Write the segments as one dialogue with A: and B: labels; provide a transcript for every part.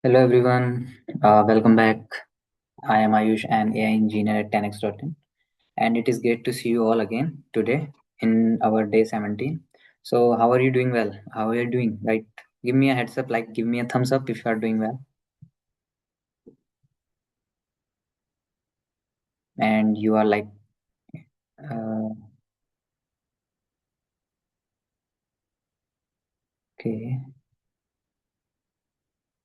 A: Hello everyone, welcome back. I am Ayush, an AI engineer at 10x.in, and it is great to see you all again today in our day 17. So, how are you doing? Well, how are you doing? Right? Give me a heads up, like give me a thumbs up if you are doing well. And you are like, uh, okay,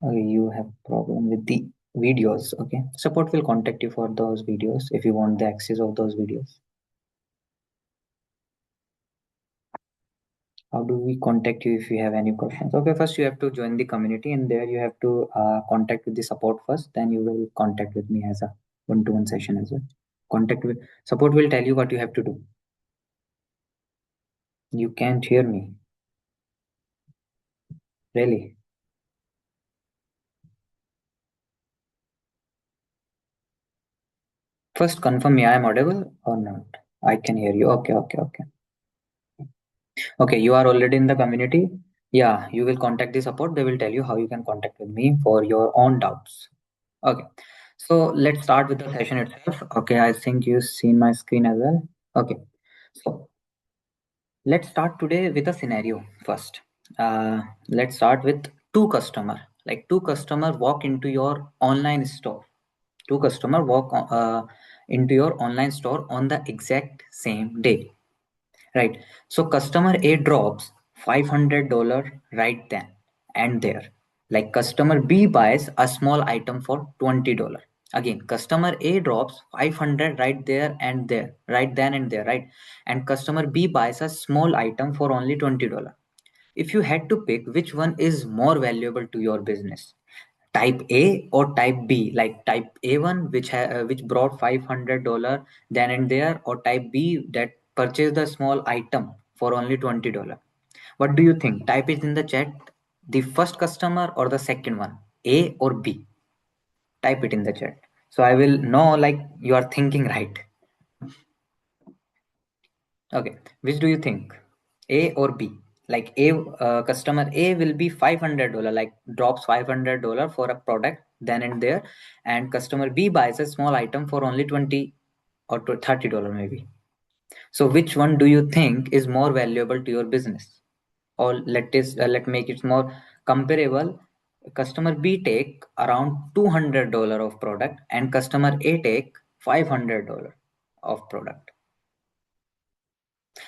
A: you have problem with the videos. Okay, support will contact you for those videos if you want the access of those videos. How do we contact you if you have any questions? Okay, first you have to join the community, and there you have to contact with the support first. Then you will contact with me as a one-to-one session as well. Contact with support will tell you what you have to do. You can't hear me, really. First confirm me I am audible or not. I can hear you. Okay, okay, okay. Okay, you are already in the community. Yeah, you will contact the support. They will tell you how you can contact with me for your own doubts. Okay, so let's start with the session itself. Okay, I think you've seen my screen as well. Okay, so let's start today with a scenario first. Let's start with two customer. Like two customer walk into your online store. Two customer walk into your online store on the exact same day. Right. So customer A drops $500 right then and there. Like customer B buys a small item for $20. Again, customer A drops 500 right there and there, right then and there, right? And customer B buys a small item for only $20. If you had to pick which one is more valuable to your business, type A or type B, like type A1 which brought $500 then and there, or type B that purchased the small item for only $20. What do you think? Type it in the chat. The first customer or the second one, A or B? Type it in the chat. So I will know like you are thinking right. Okay, which do you think? A or B? Like customer A will be $500, like drops $500 for a product then and there, and customer B buys a small item for only 20 or $30 maybe. So which one do you think is more valuable to your business? Or let make it more comparable. Customer B take around $200 of product, and customer A take $500 of product.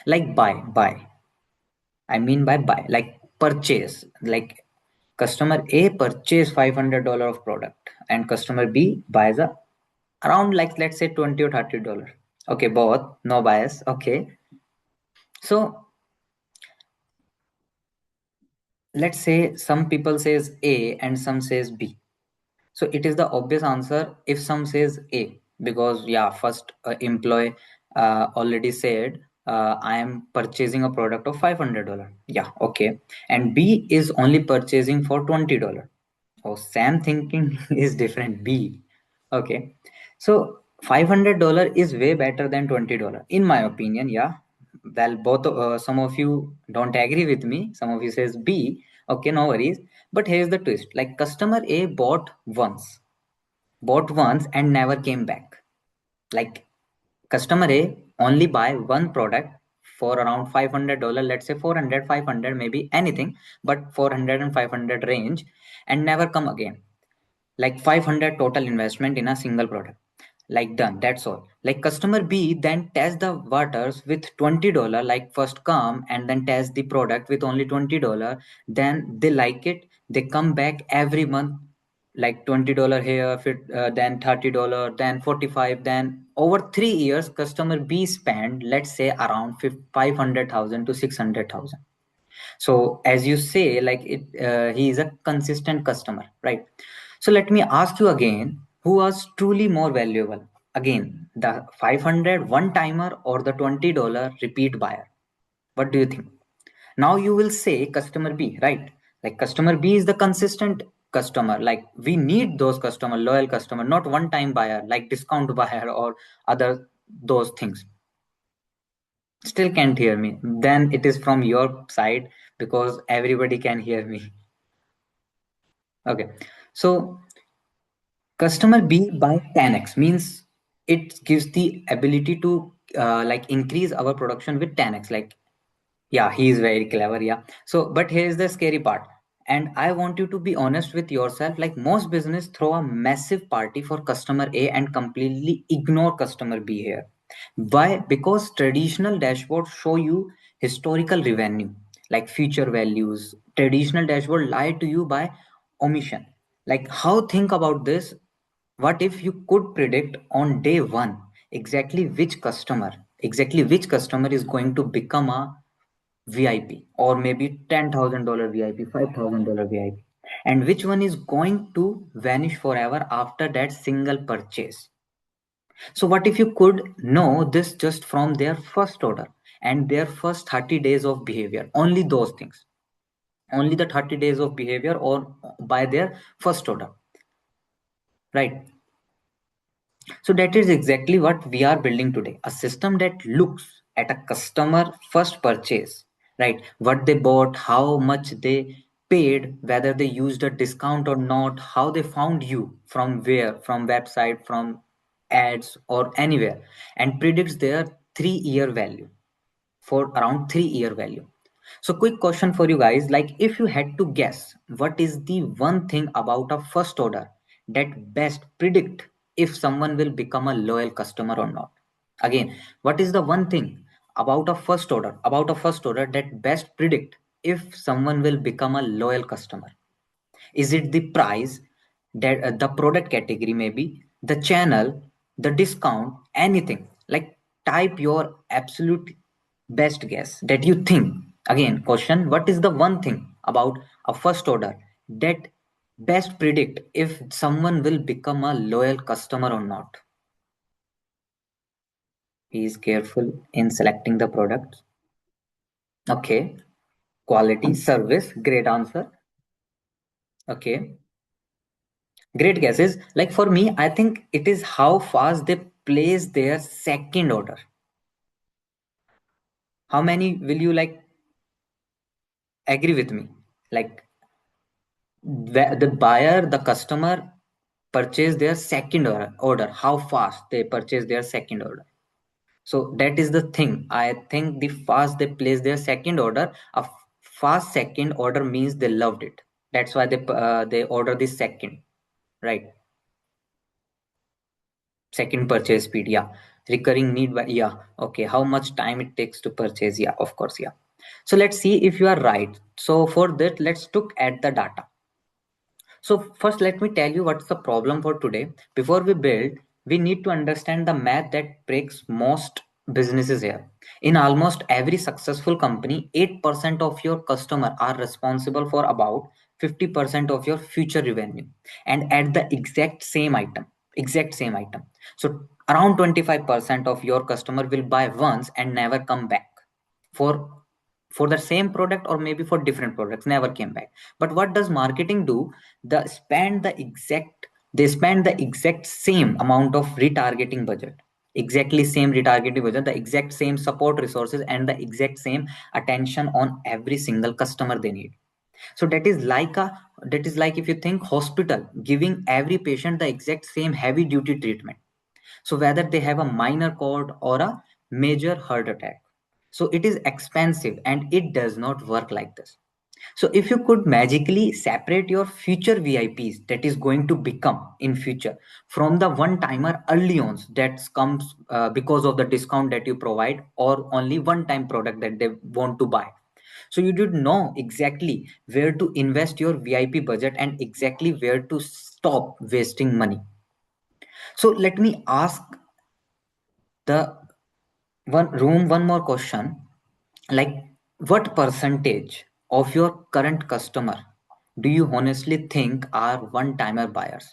A: Like buy. I mean by buy, like purchase. Like customer A purchase $500 of product, and customer B buys a around like let's say 20 or $30. Okay, both, no bias. Okay. So let's say some people says A and some says B. So it is the obvious answer if some says A, because yeah, first employee already said I am purchasing a product of $500. Yeah, okay. And B is only purchasing for $20. Oh, Sam thinking is different. B. Okay. So $500 is way better than $20, in my opinion. Yeah. Well, both some of you don't agree with me. Some of you says B. Okay, no worries. But here's the twist. Like customer A bought once and never came back. Like customer A only buy one product for around $500, let's say 400, 500, maybe anything, but 400 and 500 range, and never come again. Like 500 total investment in a single product. Like done, that's all. Like customer B then test the waters with $20, like first come and then test the product with only $20. Then they like it, they come back every month, like $20 here, then $30, then 45, then over 3 years, customer B spend, let's say around 500,000 to 600,000. So as you say, like he is a consistent customer, right? So let me ask you again, who was truly more valuable? Again, the 500 one timer or the $20 repeat buyer? What do you think? Now you will say customer B, right? Like customer B is the consistent customer. Like we need those customer, loyal customer, not one time buyer, like discount buyer or other those things. Still can't hear me. Then it is from your side, because everybody can hear me. Okay. So customer B by 10x means it gives the ability to like increase our production with 10x. Like, yeah, he is very clever. Yeah. So, but here's the scary part. And I want you to be honest with yourself. Like most business throw a massive party for customer A and completely ignore customer B here. Why? Because traditional dashboards show you historical revenue, like future values. Traditional dashboard lie to you by omission. Like how think about this? What if you could predict on day one exactly which customer is going to become a VIP or maybe $10,000 VIP, $5,000 VIP, and which one is going to vanish forever after that single purchase? So, what if you could know this just from their first order and their first 30 days of behavior? Only those things, only the 30 days of behavior or by their first order, right? So that is exactly what we are building today. A system that looks at a customer first purchase, right? What they bought, how much they paid, whether they used a discount or not, how they found you, from where, from website, from ads or anywhere, and predicts their 3-year value for around 3-year value. So quick question for you guys, like if you had to guess, what is the one thing about a first order that best predict if someone will become a loyal customer or not? Again, what is the one thing about a first order that best predict if someone will become a loyal customer? Is it the price, that the product category, maybe the channel, the discount, anything? Like type your absolute best guess that you think. Again, question: what is the one thing about a first order that best predict if someone will become a loyal customer or not? He is careful in selecting the products. Okay, quality, service, great answer. Okay. Great guesses. Like for me, I think it is how fast they place their second order. How many will you like agree with me? Like the buyer, the customer purchase their second order. How fast they purchase their second order. So that is the thing. I think the fast they place their second order, fast second order means they loved it. That's why they order the second, right? Second purchase speed, yeah. Recurring need, by, yeah. Okay, how much time it takes to purchase? Yeah, of course, yeah. So let's see if you are right. So for that, let's look at the data. So first, let me tell you what's the problem for today. Before we build, we need to understand the math that breaks most businesses here. In almost every successful company, 8% of your customer are responsible for about 50% of your future revenue, and at the exact same item. So around 25% of your customer will buy once and never come back for the same product, or maybe for different products, never came back. But what does marketing do? They spend the exact same amount of retargeting budget, exactly same retargeting budget, the exact same support resources, and the exact same attention on every single customer they need. So that is like, if you think hospital giving every patient the exact same heavy duty treatment, so whether they have a minor cold or a major heart attack. So it is expensive and it does not work like this. So if you could magically separate your future VIPs that is going to become in future from the one timer early ons that comes because of the discount that you provide or only one time product that they want to buy. So you did know exactly where to invest your VIP budget and exactly where to stop wasting money. So let me ask the one more question, like what percentage of your current customer do you honestly think are one timer buyers?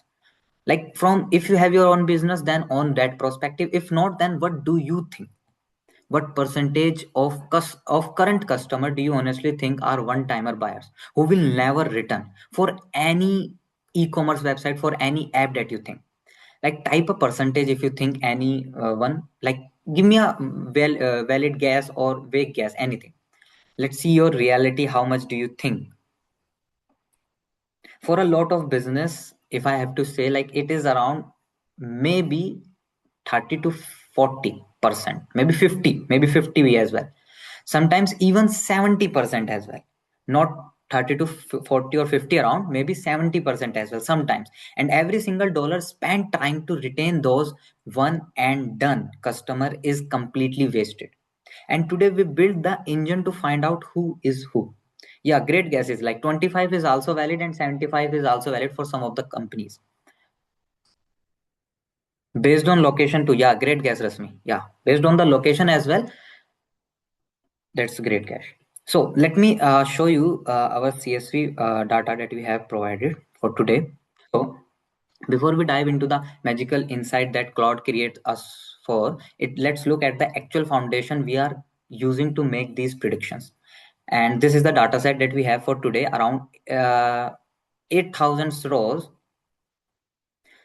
A: Like from, if you have your own business, then on that perspective. If not, then what do you think? What percentage of current customer do you honestly think are one timer buyers who will never return for any e-commerce website, for any app that you think? Like type a percentage if you think any one. Like give me a valid guess or vague guess, anything. Let's see your reality. How much do you think? For a lot of business, if I have to say, like it is around maybe 30 to 40%, maybe 50, maybe 50 as well. Sometimes even 70% as well. Not 30 to 40 or 50 around, maybe 70% as well sometimes. And every single dollar spent trying to retain those one and done customer is completely wasted. And today we build the engine to find out who is who. Yeah, great guesses. Like 25 is also valid and 75 is also valid for some of the companies. Based on location too. Yeah, great guess, Rasmi. Yeah, based on the location as well. That's great guess. So let me show you our CSV data that we have provided for today. So before we dive into the magical insight that Claude creates us for, let's look at the actual foundation we are using to make these predictions. And this is the data set that we have for today, around 8,000 rows.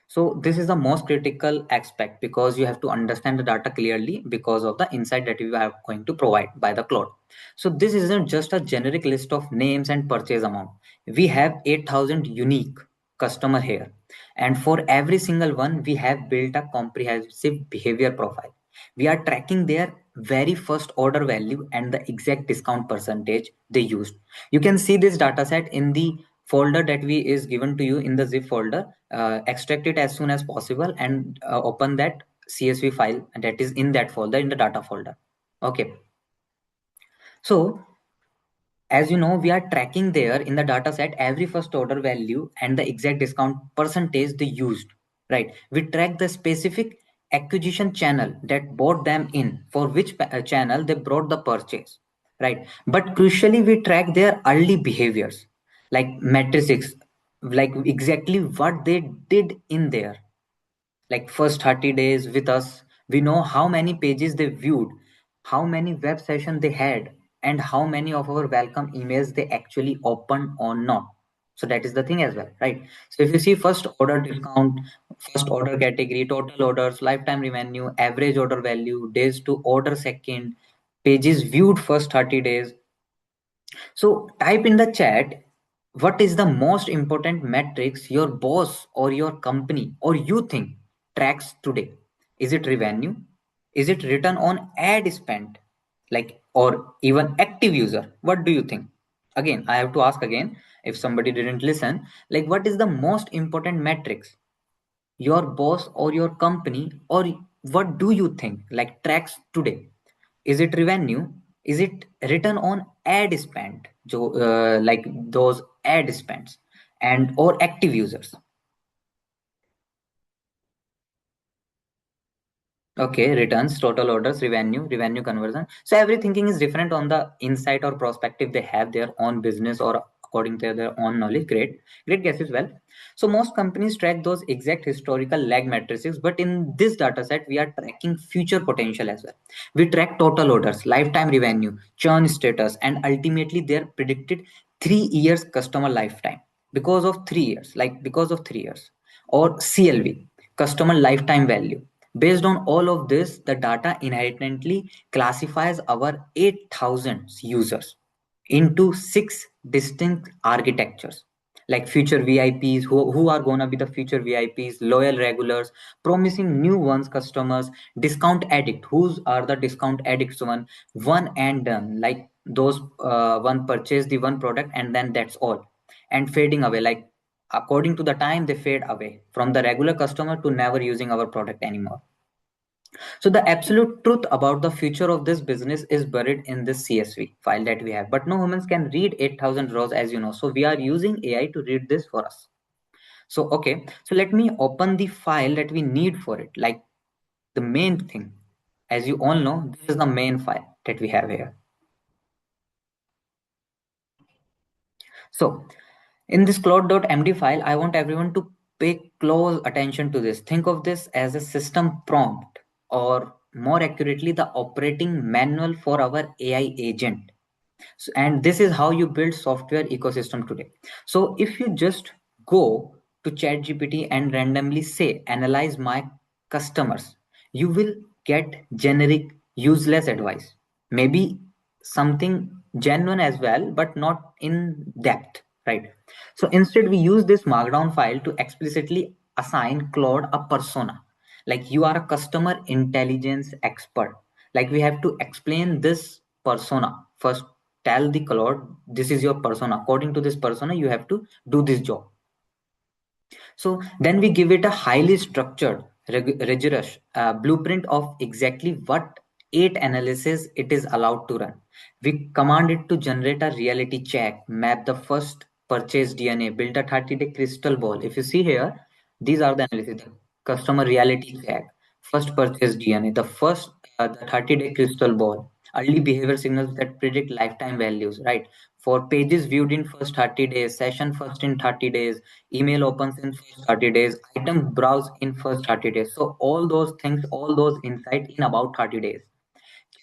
A: So this is the most critical aspect because you have to understand the data clearly because of the insight that we are going to provide by the cloud. So this isn't just a generic list of names and purchase amount. We have 8,000 unique customer here. And for every single one, we have built a comprehensive behavior profile. We are tracking their very first order value and the exact discount percentage they used. You can see this data set in the folder that we is given to you in the zip folder. Extract it as soon as possible and open that CSV file that is in that folder, in the data folder. Okay, so as you know, we are tracking there in the data set every first order value and the exact discount percentage they used, right? We track the specific acquisition channel that brought them in, for which channel they brought the purchase, right? But crucially, we track their early behaviors, like metrics, like exactly what they did in there, like first 30 days with us. We know how many pages they viewed, how many web sessions they had, and how many of our welcome emails they actually opened or not. So that is the thing as well, right? So if you see first order discount, first order category, total orders, lifetime revenue, average order value, days to order second, pages viewed first 30 days. So type in the chat, what is the most important metrics your boss or your company or you think tracks today? Is it revenue? Is it return on ad spent? Like, or even active user? What do you think? Again, I have to ask again, if somebody didn't listen, like what is the most important metrics your boss or your company, or what do you think like tracks today? Is it revenue? Is it return on ad spend, like those ad spends, and or active users? Okay, returns, total orders, revenue, revenue conversion. So every thinking is different on the insight or perspective they have their own business or according to their own knowledge. Great guess as well. So most companies track those exact historical lag matrices, but in this data set, we are tracking future potential as well. We track total orders, lifetime revenue, churn status, and ultimately their predicted 3 years customer lifetime because of 3 years, or CLV, customer lifetime value. Based on all of this, the data inherently classifies our 8,000 users into six distinct architectures, like future VIPs, who are going to be the future VIPs, loyal regulars, promising new ones customers, discount addict, whose are the discount addicts one and done, like those one purchase the one product and then that's all, and fading away, like according to the time they fade away from the regular customer to never using our product anymore. So the absolute truth about the future of this business is buried in this CSV file that we have. But no humans can read 8,000 rows, as you know. So we are using AI to read this for us. So, okay. So let me open the file that we need for it. Like the main thing. As you all know, this is the main file that we have here. So in this claude.md file, I want everyone to pay close attention to this. Think of this as a system prompt, or more accurately, the operating manual for our AI agent. So, and this is how you build software ecosystem today. So if you just go to ChatGPT and randomly say, analyze my customers, you will get generic, useless advice. Maybe something genuine as well, but not in depth. right? So instead we use this markdown file to explicitly assign Claude a persona. Like you are a customer intelligence expert. Like we have to explain this persona first. Tell the Claude this is your persona. According to this persona, you have to do this job. So then we give it a highly structured, rigorous blueprint of exactly what eight analysis it is allowed to run. We command it to generate a reality check, map the first purchase DNA, build a 30-day crystal ball. If you see here, these are the analysis: the customer reality check, first purchase DNA, the 30-day crystal ball, early behavior signals that predict lifetime values, right? For pages viewed in first 30 days, session first in 30 days, email opens in first 30 days, item browse in first 30 days. So all those things, all those insight in about 30 days.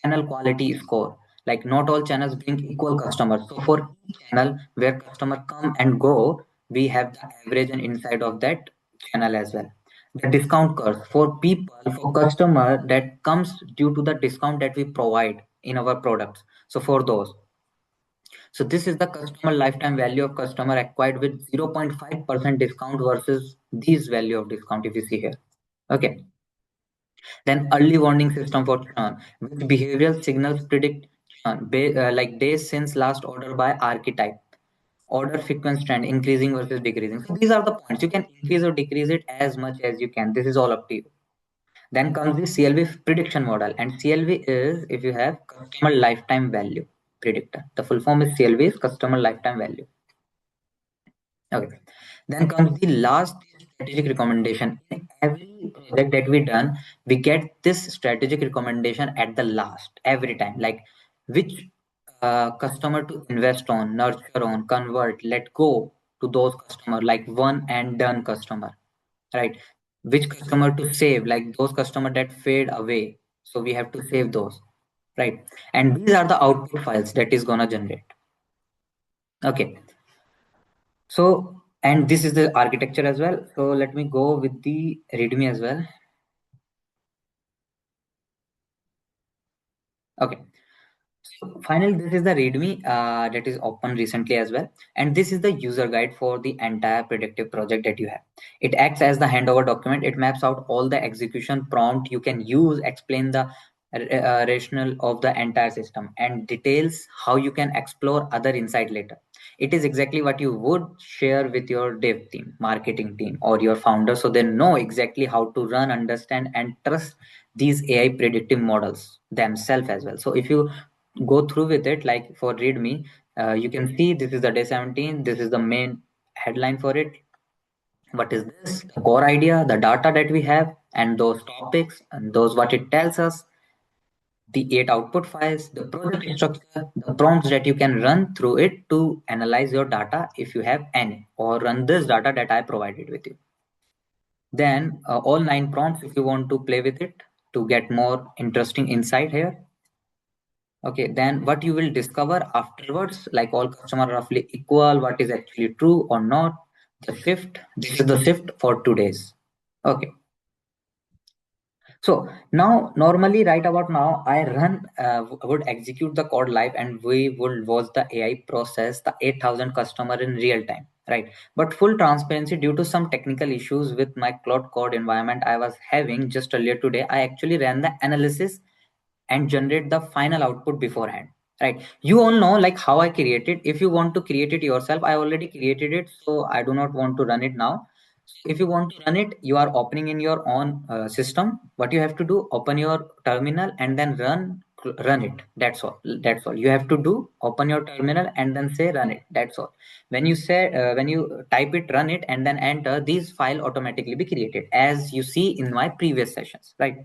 A: Channel quality score. Like not all channels bring equal customers. So for each channel where customer come and go, we have the average and insight of that channel as well. The discount curve for people, for customer that comes due to the discount that we provide in our products. So for those, so this is the customer lifetime value of customer acquired with 0.5% discount versus these value of discount if you see here. Okay. Then early warning system for churn, which behavioral signals predict churn, like days since last order by archetype. Order frequency trend increasing versus decreasing. So these are the points. You can increase or decrease it as much as you can. This is all up to you. Then comes the CLV prediction model. And CLV is if you have customer lifetime value predictor. The full form is CLV is customer lifetime value. Okay. Then comes the last strategic recommendation. In every project that we done, we get this strategic recommendation at the last every time. Like which customer to invest on, nurture on, convert, let go to those customer, like one and done customer, right? Which customer to save, like those customer that fade away. So we have to save those, right? And these are the output files that is gonna generate. Okay. So, and this is the architecture as well. So let me go with the README as well. Okay. So finally, this is the README that is open recently as well. And this is the user guide for the entire predictive project that you have. It acts as the handover document. It maps out all the execution prompt you can use, explain the rationale of the entire system, and details how you can explore other insight later. It is exactly what you would share with your dev team, marketing team, or your founder, so they know exactly how to run, understand, and trust these AI predictive models themselves as well. So if you go through with it, like for README, you can see this is the day 17. This is the main headline for it. What is this? The core idea, the data that we have, and those topics, and those what it tells us, the eight output files, the project structure, the prompts that you can run through it to analyze your data if you have any, or run this data that I provided with you. Then all nine prompts if you want to play with it to get more interesting insight here. Okay, then what you will discover afterwards, like all customer roughly equal, what is actually true or not. The shift, this is the shift for 2 days. Okay. So now, normally, right about now, I would execute the code live, and we would watch the AI process the 8,000 customer in real time, right? But full transparency, due to some technical issues with my cloud code environment I was having just earlier today, I actually ran the analysis and generate the final output beforehand, right? You all know like how I create it. If you want to create it yourself, I already created it, so I do not want to run it now. So if you want to run it, you are opening in your own system. What you have to do, open your terminal and then run it. That's all you have to do. Open your terminal and then say run it. That's all. When you type it, run it, and then enter, these file automatically be created as you see in my previous sessions, right?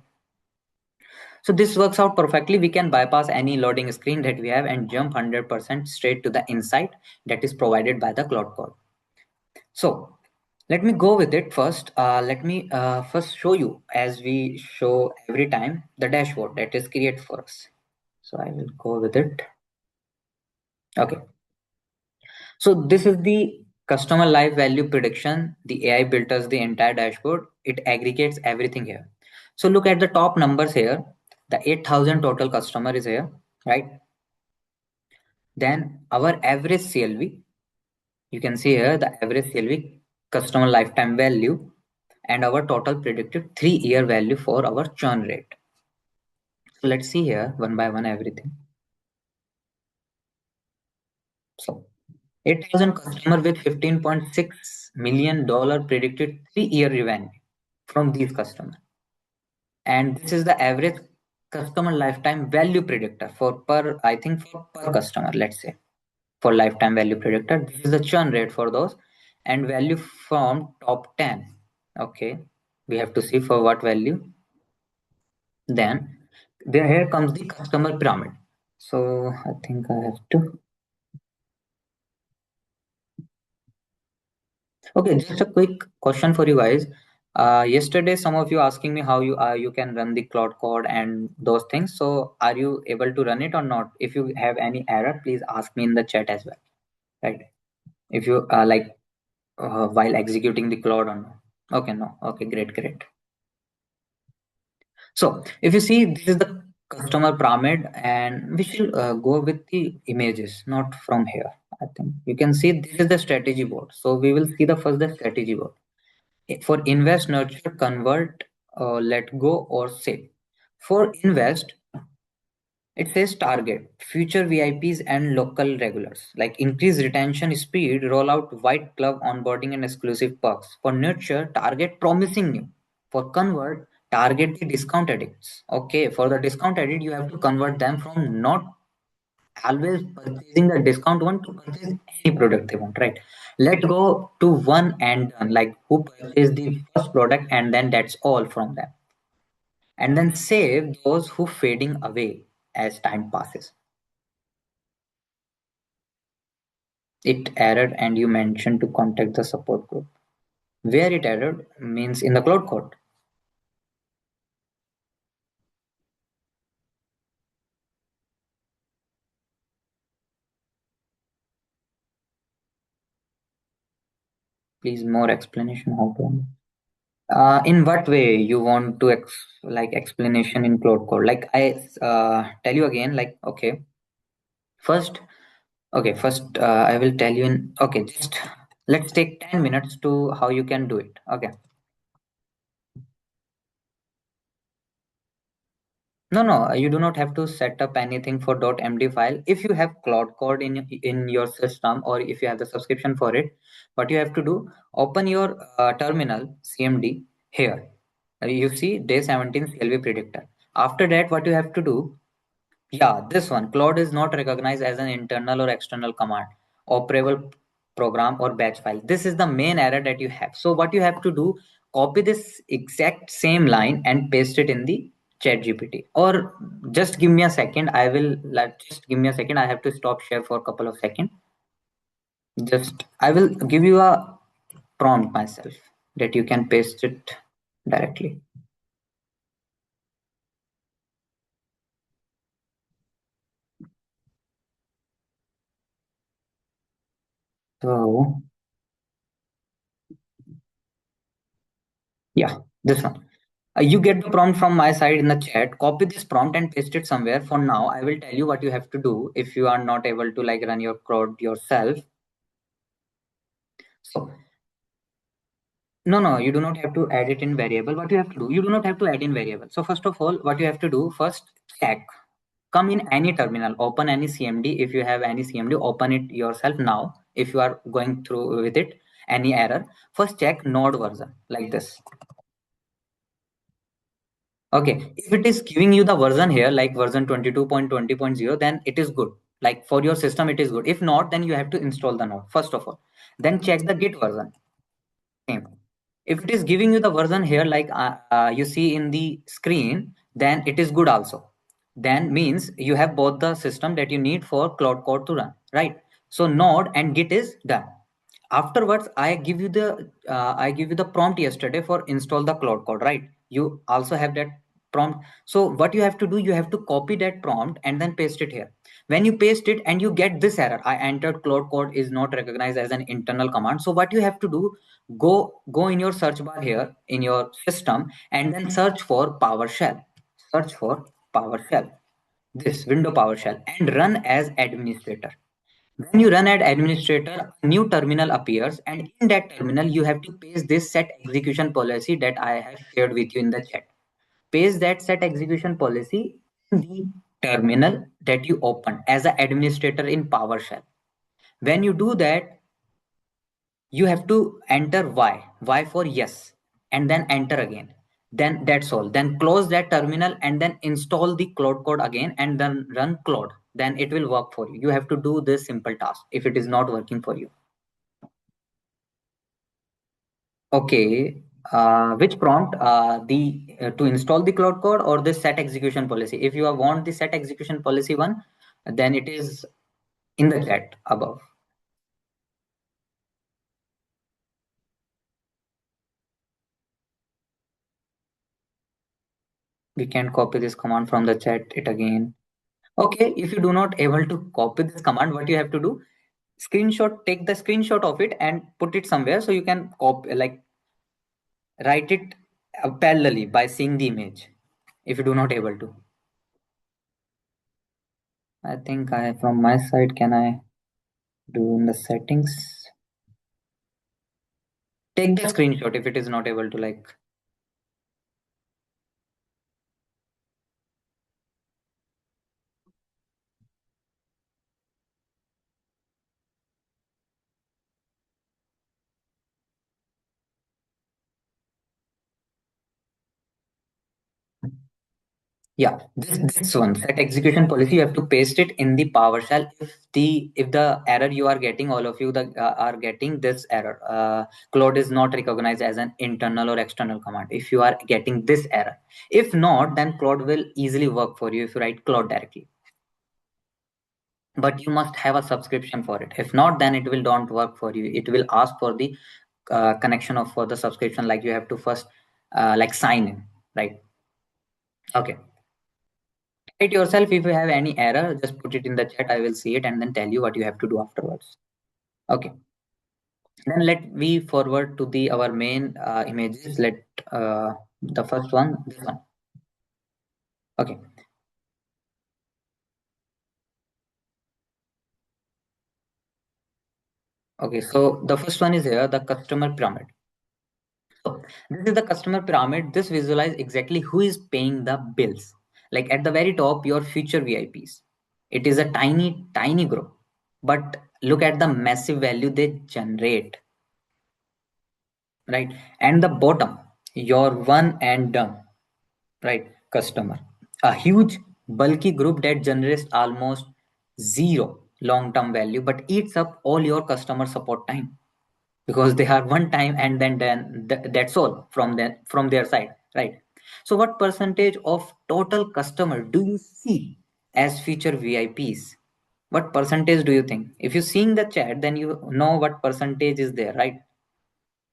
A: So this works out perfectly. We can bypass any loading screen that we have and jump 100% straight to the insight that is provided by the cloud code. So let me go with it first. Let me first show you, as we show every time, the dashboard that is created for us. So I will go with it. Okay. So this is the customer life value prediction. The AI built us the entire dashboard. It aggregates everything here. So look at the top numbers here. The 8,000 total customer is here, right? Then our average CLV, You can see here the average CLV, customer lifetime value, and our total predicted 3-year value for our churn rate. So let's see here one by one everything. So 8,000 customer with $15.6 million predicted 3-year revenue from these customers. And this is the average customer lifetime value predictor for per, I think for per customer, let's say for lifetime value predictor. This is the churn rate for those and value from top 10. Okay, we have to see for what value. Then there here comes the customer pyramid. So I think I have to. Okay, just a quick question for you guys. Yesterday, some of you asking me how you can run the cloud code and those things. So, are you able to run it or not? If you have any error, please ask me in the chat as well. Right? If you while executing the cloud or not. Okay, no. Okay, great, great. So, if you see, this is the customer pyramid, and we should go with the images, not from here. I think you can see this is the strategy board. So, we will see the first the strategy board. For invest, nurture, convert, let go, or save. For invest, it says target future VIPs and local regulars, like increase retention speed, roll out white glove onboarding and exclusive perks. For nurture, target promising new. For convert, target the discount addicts. Okay, for the discount addict, you have to convert them from not always purchasing the discount one to purchase any product they want, right? Let go to one and done, like who purchased the first product and then that's all from them. And then save those who fading away as time passes. It errored and you mentioned to contact the support group. Where it errored means in the cloud code. Please more explanation how to. In what way you want to like explanation in cloud code? Like I tell you again, like okay, first okay, first I will tell you in okay, just let's take 10 minutes to how you can do it. Okay. No, no, you do not have to set up anything for .md file. If you have Cloud Code in your system or if you have the subscription for it, what you have to do, open your terminal CMD here. You see day 17 CLV predictor. After that, what you have to do, yeah, this one, Claude is not recognized as an internal or external command, operable program or batch file. This is the main error that you have. So what you have to do, copy this exact same line and paste it in the chat GPT. Or just give me a second. I will just give me a second. I have to stop share for a couple of seconds. Just I will give you a prompt myself that you can paste it directly. So yeah, this one. You get the prompt from my side in the chat. Copy this prompt and paste it somewhere. For now, I will tell you what you have to do if you are not able to like run your code yourself. So no, no, you do not have to add it in variable. What you have to do, you do not have to add in variable. So first of all, what you have to do first, check. Come in any terminal, open any CMD. If you have any CMD, open it yourself now. If you are going through with it, any error, first check node version like this. Okay, if it is giving you the version here, like version 22.20.0, then it is good. Like for your system, it is good. If not, then you have to install the node, first of all. Then check the Git version. Same. If it is giving you the version here, like you see in the screen, then it is good also. Then means you have both the system that you need for Cloud Code to run, right? So node and Git is done. Afterwards, I give you the prompt yesterday for install the Cloud Code, right? You also have that prompt. So what you have to do, you have to copy that prompt and then paste it here. When you paste it and you get this error, I entered Cloud Code is not recognized as an internal command. So what you have to do, go in your search bar here in your system and then search for PowerShell. Search for PowerShell. This window PowerShell and run as administrator. When you run ad administrator, a new terminal appears, and in that terminal, you have to paste this set execution policy that I have shared with you in the chat. Paste that set execution policy in the terminal that you open as an administrator in PowerShell. When you do that, you have to enter y for yes, and then enter again. Then that's all. Then close that terminal and then install the Claude code again and then run Claude. Then it will work for you. You have to do this simple task if it is not working for you. Okay. Which prompt? The to install the Claude code or the set execution policy? If you want the set execution policy one, then it is in the chat above. We can copy this command from the chat it again. Okay, if you do not able to copy this command, what you have to do, take the screenshot of it and put it somewhere so you can copy, like write it parallelly by seeing the image. If you do not able to, I think I from my side, can I do in the settings? Take the screenshot if it is not able to, like. Yeah, this one set execution policy, you have to paste it in the PowerShell. If the error you are getting, all of you are getting this error. Claude is not recognized as an internal or external command. If you are getting this error, if not, then Claude will easily work for you if you write Claude directly. But you must have a subscription for it. If not, then it will don't work for you. It will ask for the connection of for the subscription. Like you have to first like sign in, right? Okay. It yourself. If you have any error, just put it in the chat. I will see it and then tell you what you have to do afterwards. Okay. Then let we forward to the our main images. Let the first one, this one. Okay. Okay. So the first one is here, the customer pyramid. So this is the customer pyramid. This visualize exactly who is paying the bills. Like at the very top, your future VIPs. It is a tiny, tiny group. But look at the massive value they generate, right? And the bottom, your one and done, right? Customer. A huge, bulky group that generates almost zero long-term value, but eats up all your customer support time because they are one time and then that's all from their side, right? So what percentage of total customer do you see as future VIPs? What percentage do you think? If you seeing the chat, then you know what percentage is there, right?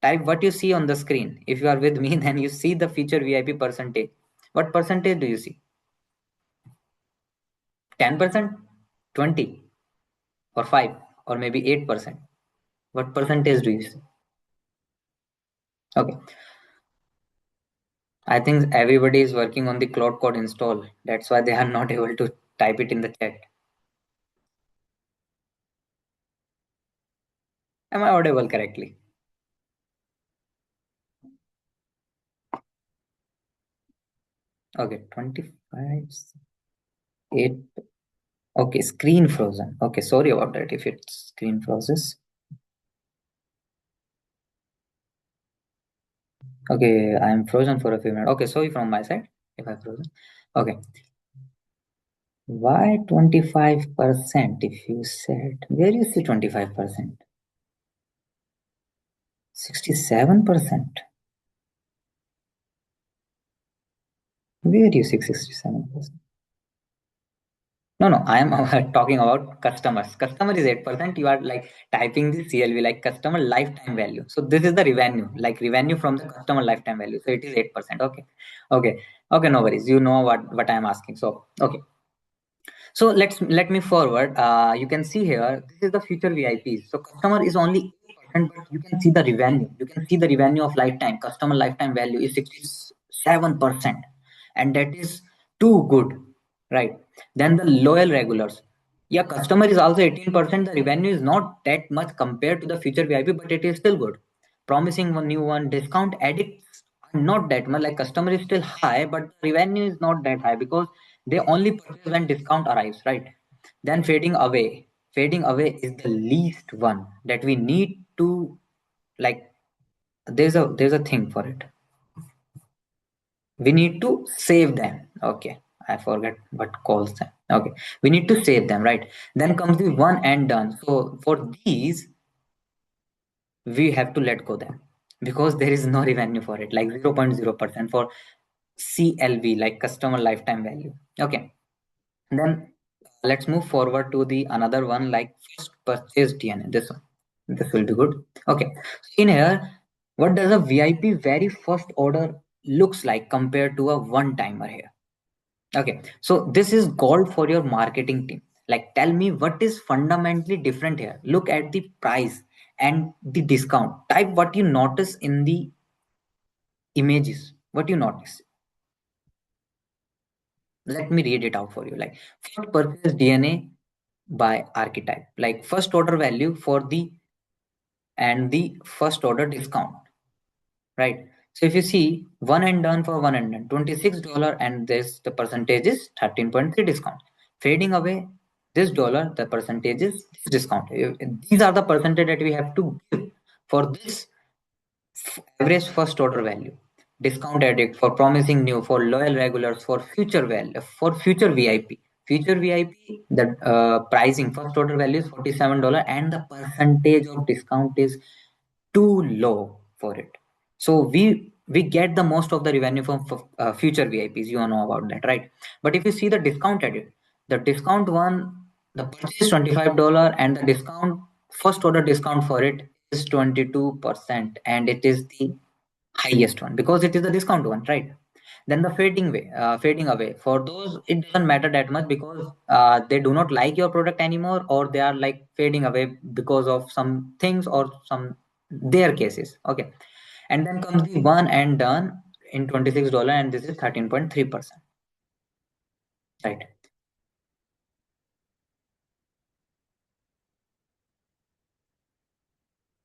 A: Type what you see on the screen. If you are with me, then you see the future VIP percentage. What percentage do you see? 10%, 20, or 5, or maybe 8%? What percentage do you see? Okay. I think everybody is working on the Cloud Code install. That's why they are not able to type it in the chat. Am I audible correctly? Okay, 25, 8. Okay, screen frozen. Okay, sorry about that if it's screen freezes. Okay, I am frozen for a few minutes. Okay, sorry from my side if I'm frozen. Okay, why 25% if you said, where you see 25%? 67%. Where do you see 67%? No, no, I am talking about customers. Customer is 8%. You are like typing the CLV, like customer lifetime value. So this is the revenue, like revenue from the customer lifetime value. So it is 8%. Okay. Okay. Okay, no worries. You know what I am asking. So okay. So let me forward. You can see here, this is the future VIPs. So customer is only 8%, but you can see the revenue. You can see the revenue of lifetime. Customer lifetime value is 67%. And that is too good, right? Then the loyal regulars. Yeah, customer is also 18%. The revenue is not that much compared to the future VIP, but it is still good. Promising one new one, discount addicts are not that much. Like customer is still high, but revenue is not that high because they only purchase when discount arrives, right? Then fading away. Fading away is the least one that we need to, like, there's a thing for it. We need to save them. Okay, I forget what calls them. Okay, we need to save them, right? Then comes the one and done. So for these we have to let go them because there is no revenue for it, like 0.0% for CLV, like customer lifetime value. Okay, then let's move forward to the another one, like first purchase DNA. This will be good. Okay, in here, what does a VIP very first order looks like compared to a one timer here? Okay, so this is gold for your marketing team. Like, tell me what is fundamentally different here. Look at the price and the discount. Type what you notice in the images. What you notice. Let me read it out for you. Like, first purchase DNA by archetype. Like, first order value for the and the first order discount, right? So if you see one and done for one and done, $26, and this the percentage is 13.3 discount. Fading away this dollar, the percentage is this discount. These are the percentage that we have to give for this average first order value. Discount addict for promising new, for loyal regulars, for future value, for future VIP. Future VIP, the pricing first order value is $47, and the percentage of discount is too low for it. So we get the most of the revenue from future VIPs. You know about that, right? But if you see the discount edit, the discount one, the purchase $25, and the discount first order discount for it is 22%, and it is the highest one because it is the discount one, right? Then the fading away, for those it doesn't matter that much because they do not like your product anymore, or they are like fading away because of some things or some their cases. Okay, and then comes the one and done in $26, and this is 13.3%, right?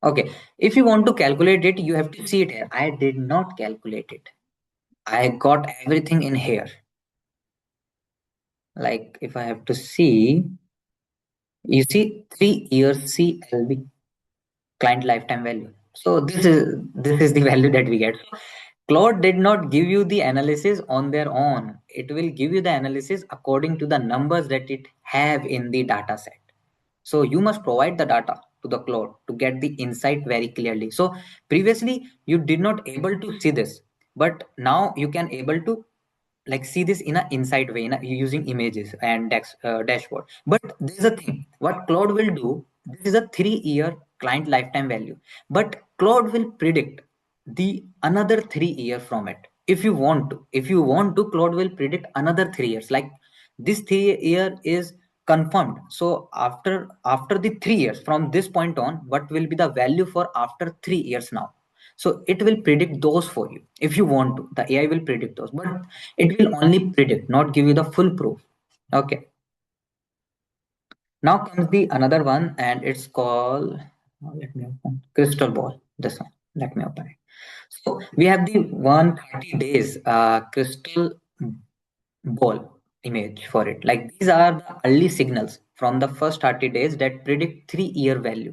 A: Okay, if you want to calculate it, you have to see it here. I did not calculate it. I got everything in here. Like if I have to see, you see 3 years CLV, client lifetime value. So this is the value that we get. So Claude did not give you the analysis on their own. It will give you the analysis according to the numbers that it have in the data set. So you must provide the data to the Claude to get the insight very clearly. So previously you did not able to see this, but now you can able to like see this in an insight way, using images and dashboard. But this is a thing what Claude will do. This is a 3 year client lifetime value, but Claude will predict the another 3 year from it. If you want to Claude will predict another 3 years. Like this 3 year is confirmed, so after the 3 years from this point on, what will be the value for after 3 years now? So it will predict those for you. If you want to, the AI will predict those, but it will only predict, not give you the full proof. Okay, now comes the another one, and it's called, let me open crystal ball. This one, let me open it. So we have the 130 days crystal ball image for it. Like these are the early signals from the first 30 days that predict 3 year value.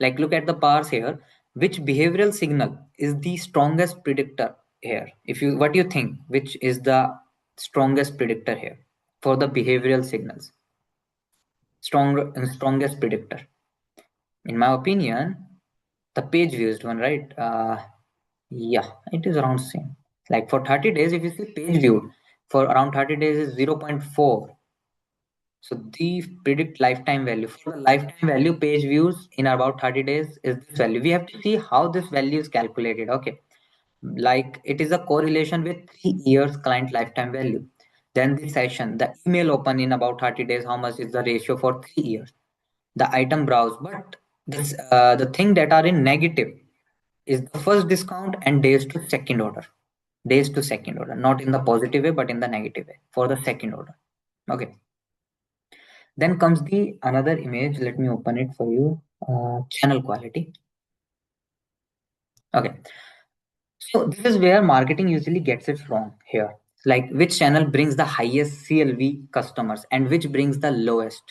A: Like look at the bars here. Which behavioral signal is the strongest predictor here? If you what do you think? Which is the strongest predictor here for the behavioral signals? Strongest predictor. In my opinion, the page views one, right? Yeah, it is around same. Like for 30 days, if you see page view for around 30 days is 0.4. So the predict lifetime value. For the lifetime value, page views in about 30 days is this value. We have to see how this value is calculated. Okay. Like it is a correlation with 3 years client lifetime value. Then the session, the email open in about 30 days, how much is the ratio for 3 years? The item browse. But this the thing that are in negative is the first discount and days to second order. Days to second order, not in the positive way, but in the negative way for the second order. Okay. Then comes the another image. Let me open it for you. Channel quality. Okay. So this is where marketing usually gets it wrong here. Like which channel brings the highest CLV customers and which brings the lowest.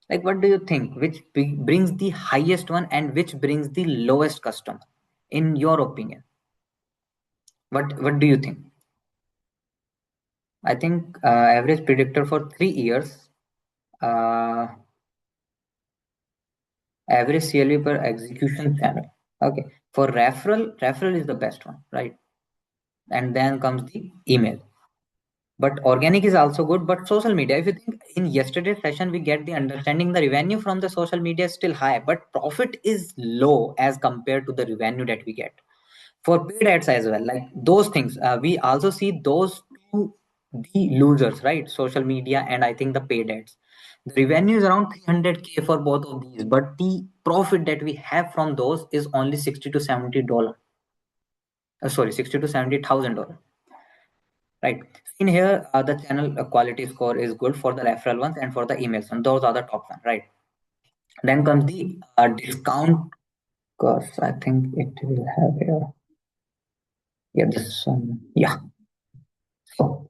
A: Like what do you think? Which brings the highest one and which brings the lowest customer? In your opinion, what do you think? I think average predictor for 3 years. Uh, Average CLV per execution channel. Okay. For referral is the best one, right? And then comes the email. But organic is also good, but social media, if you think in yesterday's session, we get the understanding the revenue from the social media is still high, but profit is low as compared to the revenue that we get. For paid ads as well, like those things, we also see those two the losers, right? Social media and I think the paid ads. The revenue is around 300K for both of these, but the profit that we have from those is only 60 to $70. Sorry, 60 to $70,000. Right. In here, the channel quality score is good for the referral ones and for the emails, and those are the top one, right? Then comes the discount curves. I think it will have here. Yeah, this one. Yeah. So,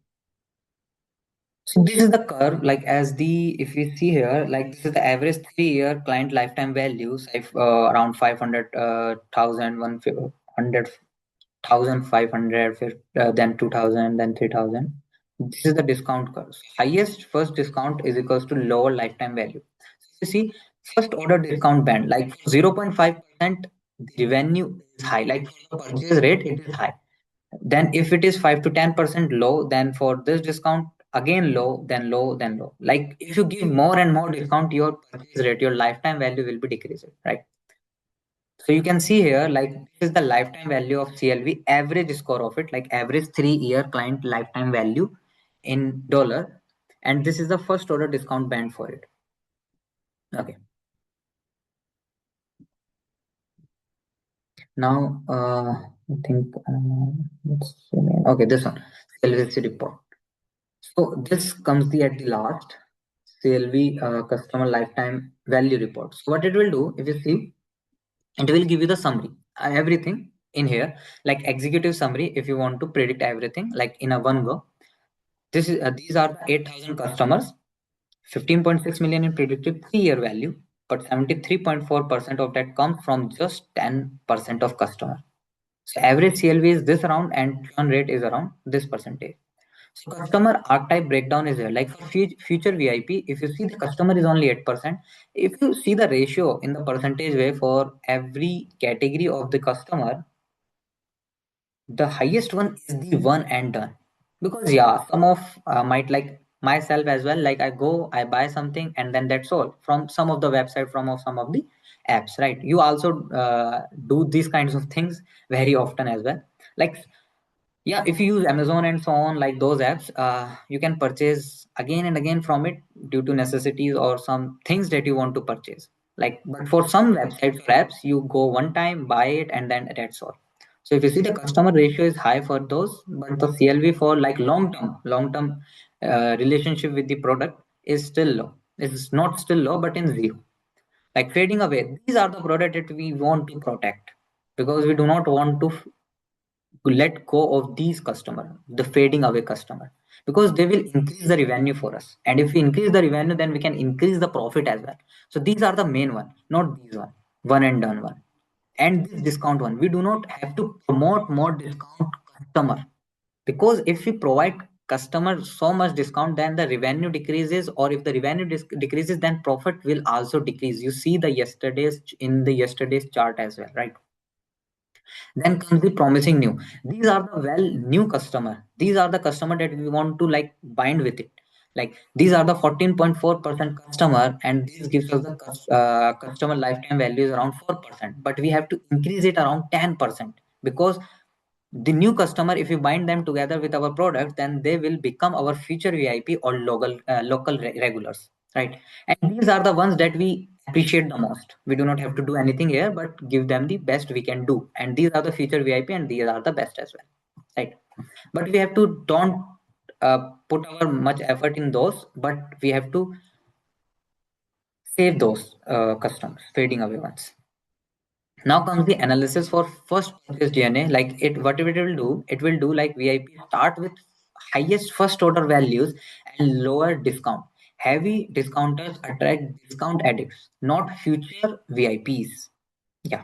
A: so this is the curve, like as the if we see here, like this is the average 3 year client lifetime values, around 500,000, 1,500, then 2,000, then 3,000. This is the discount curve. Highest first discount is equals to lower lifetime value. So you see, first order discount band, like 0.5%, the revenue is high. Like for the purchase rate, it is high. Then if it is 5 to 10% low, then for this discount, again low, then low, then low. Like if you give more and more discount, your purchase rate, your lifetime value will be decreasing, right? So you can see here, like this is the lifetime value of CLV, average score of it, like average 3 year client lifetime value in dollar. And this is the first order discount band for it. Okay. Now, I think, okay, this one, CLV report. So this comes at the last, CLV customer lifetime value report. So what it will do, if you see, it will give you the summary, everything in here, like executive summary. If you want to predict everything, like in a one go, this is these are the 8,000 customers, 15.6 million in predicted 3 year value, but 73.4% of that comes from just 10% of customer. So average CLV is this around and churn rate is around this percentage. So customer archetype breakdown is here. Like for future VIP, if you see the customer is only 8%, if you see the ratio in the percentage way for every category of the customer, the highest one is the one and done. Because yeah, some of might like myself as well. Like I go, I buy something, and then that's all from some of the website, from of some of the apps, right? You also do these kinds of things very often as well. Like yeah, if you use Amazon and so on, like those apps, you can purchase again and again from it due to necessities or some things that you want to purchase. Like, but for some websites or apps, you go one time, buy it, and then that's all. So if you see the customer ratio is high for those, but the CLV for like long term relationship with the product is still low. It's not still low, but in zero. Like fading away, these are the product that we want to protect because we do not want to let go of these customer, the fading away customer, because they will increase the revenue for us. And if we increase the revenue, then we can increase the profit as well. So these are the main one, not these one and done one. And this discount one, we do not have to promote more discount customer, because if we provide customer so much discount, then the revenue decreases, or if the revenue decreases, then profit will also decrease. You see the yesterday's chart as well, right? Then comes the promising new. These are the well new customer. These are the customer that we want to like bind with it. Like these are the 14.4% customer, and this gives us the customer lifetime value is around 4%. But we have to increase it around 10%, because the new customer, if we bind them together with our product, then they will become our future VIP or local regulars, right? And these are the ones that we appreciate the most. We do not have to do anything here, but give them the best we can do. And these are the future VIP, and these are the best as well, right? But we have to don't put our much effort in those, but we have to save those customers, fading away ones. Now comes the analysis for first purchase DNA. Like it, whatever it will do like VIP start with highest first order values and lower discount. Heavy discounters attract discount addicts, not future VIPs. Yeah.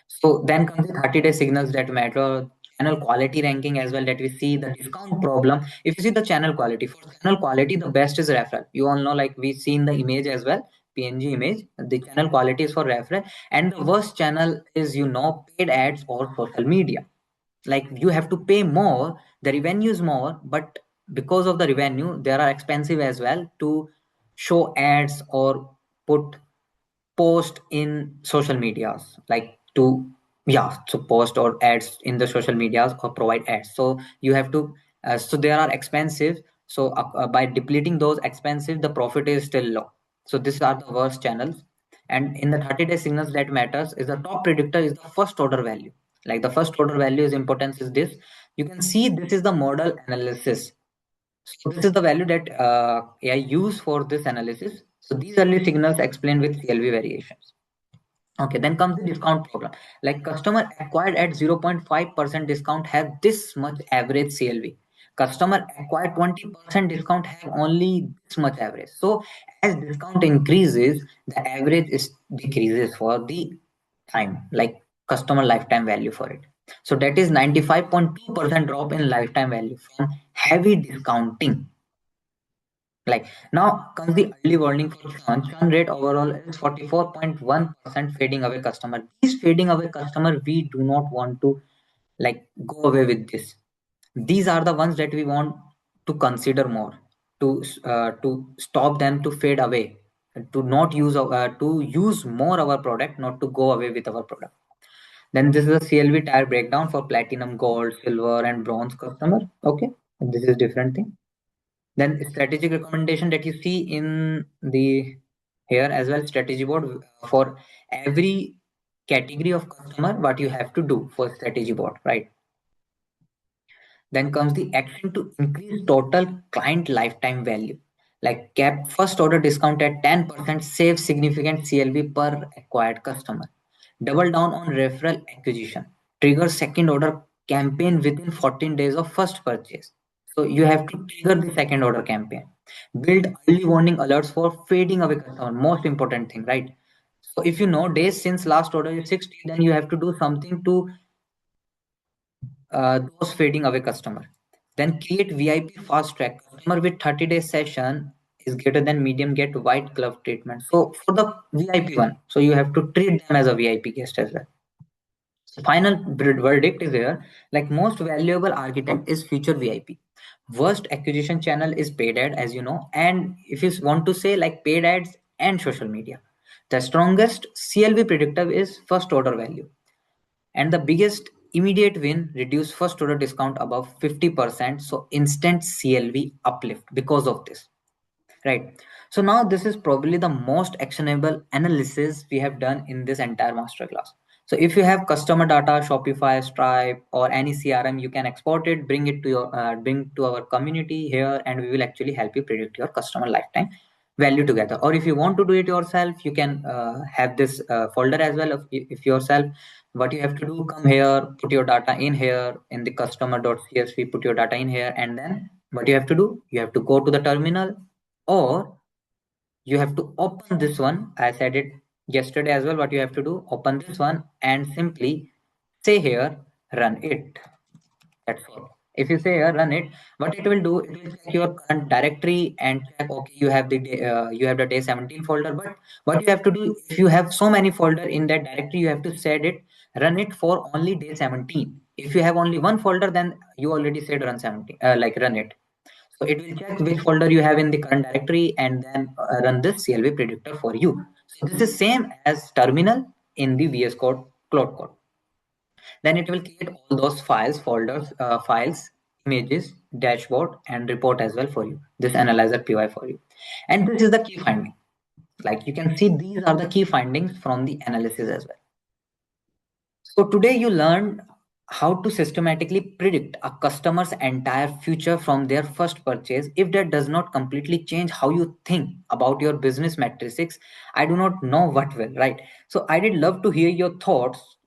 A: So then comes the 30-day signals that matter, channel quality ranking as well, that we see the discount problem. If you see the channel quality, for channel quality, the best is referral. You all know, like we see in the image as well, PNG image, the channel quality is for referral. And the worst channel is, paid ads or social media. Like you have to pay more, the revenue is more, but because of the revenue, they are expensive as well to show ads or put post in social medias, like to, yeah, so post or ads in the social medias or provide ads. So you have to, so they are expensive. So by depleting those expensive, the profit is still low. So these are the worst channels. And in the 30-day signals that matters is the top predictor is the first order value. Like the first order value is importance is this. You can see this is the model analysis. So this is the value that AI use for this analysis. So these early signals explained with CLV variations. Okay, then comes the discount problem. Like customer acquired at 0.5% discount have this much average CLV. Customer acquired 20% discount have only this much average. So as discount increases, the average is decreases for the time, like customer lifetime value for it. So that is 95.2% drop in lifetime value from heavy discounting. Like now comes the early warning for churn. Churn rate overall is 44.1% fading away customer. These fading away customer, we do not want to like go away with this. These are the ones that we want to consider more to stop them to fade away, to not use to use more our product, not to go away with our product. Then this is a CLV tire breakdown for platinum, gold, silver, and bronze customer. Okay, this is different thing. Then strategic recommendation that you see in the here as well, strategy board for every category of customer, what you have to do for strategy board, right? Then comes the action to increase total client lifetime value. Like cap first order discount at 10% save significant CLV per acquired customer. Double down on referral acquisition. Trigger second order campaign within 14 days of first purchase. So you have to trigger the second order campaign. Build early warning alerts for fading away customer. Most important thing, right? So if you know days since last order is 60, then you have to do something to those fading away customer. Then create VIP fast track. Customer with 30-day session is greater than medium get white glove treatment. So for the VIP one, so you have to treat them as a VIP guest as well. So final verdict is here. Like most valuable architect is future VIP. Worst acquisition channel is paid ad, as you know. And if you want to say like paid ads and social media, the strongest CLV predictive is first order value. And the biggest immediate win, reduce first order discount above 50%. So instant CLV uplift because of this. Right. So now this is probably the most actionable analysis we have done in this entire masterclass. So if you have customer data, Shopify, Stripe, or any CRM, you can export it, bring to our community here, and we will actually help you predict your customer lifetime value together. Or if you want to do it yourself, you can have this folder as well. If yourself, what you have to do, come here, put your data in here in the customer.csv, put your data in here, and then what you have to do, you have to go to the terminal, or you have to open this one. I said it yesterday as well. What you have to do, open this one and simply say here, run it. That's all. If you say here, run it, what it will do, it will check your current directory and check, okay, you have the day 17 folder. But what you have to do, if you have so many folder in that directory, you have to set it, run it for only day 17. If you have only one folder, then you already said run 17, like run it. So it will check which folder you have in the current directory and then run this CLV predictor for you. So this is same as terminal in the VS Code Cloud Code. Then it will create all those files, folders, files, images, dashboard, and report as well for you. This analyzer PY for you. And this is the key finding. Like you can see, these are the key findings from the analysis as well. So today you learned how to systematically predict a customer's entire future from their first purchase. If that does not completely change how you think about your business metrics, I do not know what will, right? So I did love to hear your thoughts.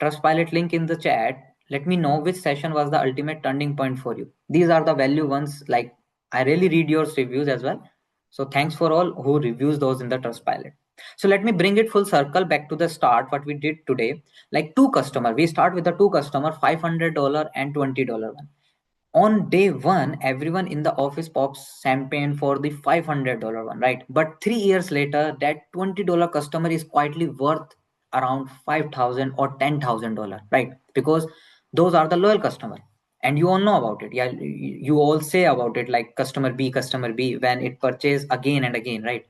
A: Trustpilot link in the chat. Let me know which session was the ultimate turning point for you. These are the value ones. Like, I really read your reviews as well. So thanks for all who reviews those in the Trustpilot. So let me bring it full circle back to the start, what we did today. Like two customer, we start with the two customer, $500 and $20 one. On day one, everyone in the office pops champagne for the $500 one, right? But 3 years later, that $20 customer is quietly worth around 5,000 or $10,000, right? Because those are the loyal customer, and you all know about it. Yeah, you all say about it, like customer B, when it purchase again and again, right?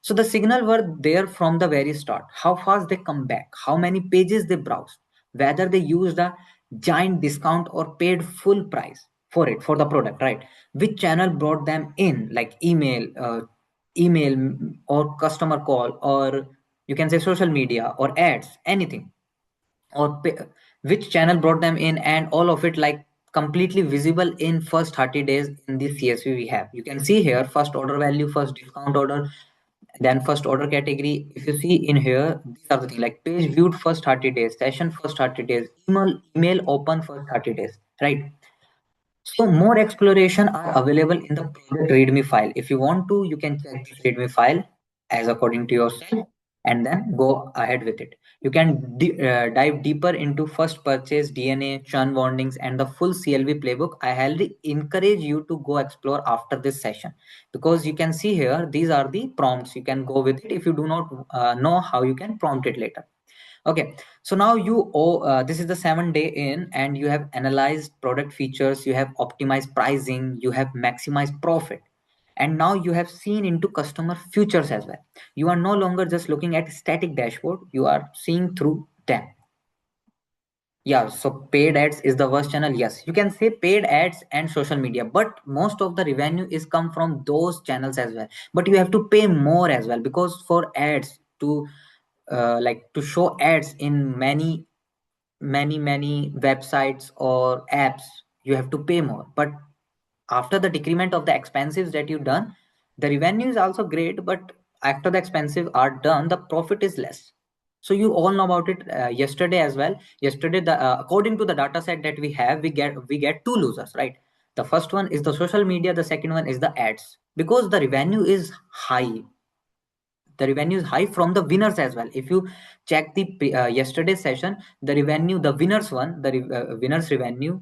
A: So the signal were there from the very start. How fast they come back, how many pages they browsed, whether they used a giant discount or paid full price for it, for the product, right? Which channel brought them in, like email or customer call, or you can say social media or ads, anything, or which channel brought them in, and all of it like completely visible in first 30 days in the CSV we have. You can see here first order value, first discount order, then first order category. If you see in here, these are the things like page viewed first 30 days, session first 30 days, email open first 30 days, right? So more exploration are available in the project README file. If you want to, you can check this README file as according to yourself, and then go ahead with it. You can dive deeper into first purchase, DNA, churn warnings, and the full CLV playbook. I highly encourage you to go explore after this session, because you can see here, these are the prompts. You can go with it if you do not know how you can prompt it later. Okay, so now this is the 7 day in, and you have analyzed product features, you have optimized pricing, you have maximized profit, and now you have seen into customer futures as well. You are no longer just looking at static dashboard, you are seeing through them. Yeah, so paid ads is the worst channel. Yes, you can say paid ads and social media, but most of the revenue is come from those channels as well. But you have to pay more as well, because for ads to like to show ads in many websites or apps, you have to pay more. But after the decrement of the expenses that you done, the revenue is also great, but after the expenses are done, the profit is less. So you all know about it yesterday as well. Yesterday, the according to the data set that we have, we get two losers, right? The first one is the social media, the second one is the ads, because the revenue is high. The revenue is high from the winners as well. If you check the yesterday session, the revenue, the winners one, the winners revenue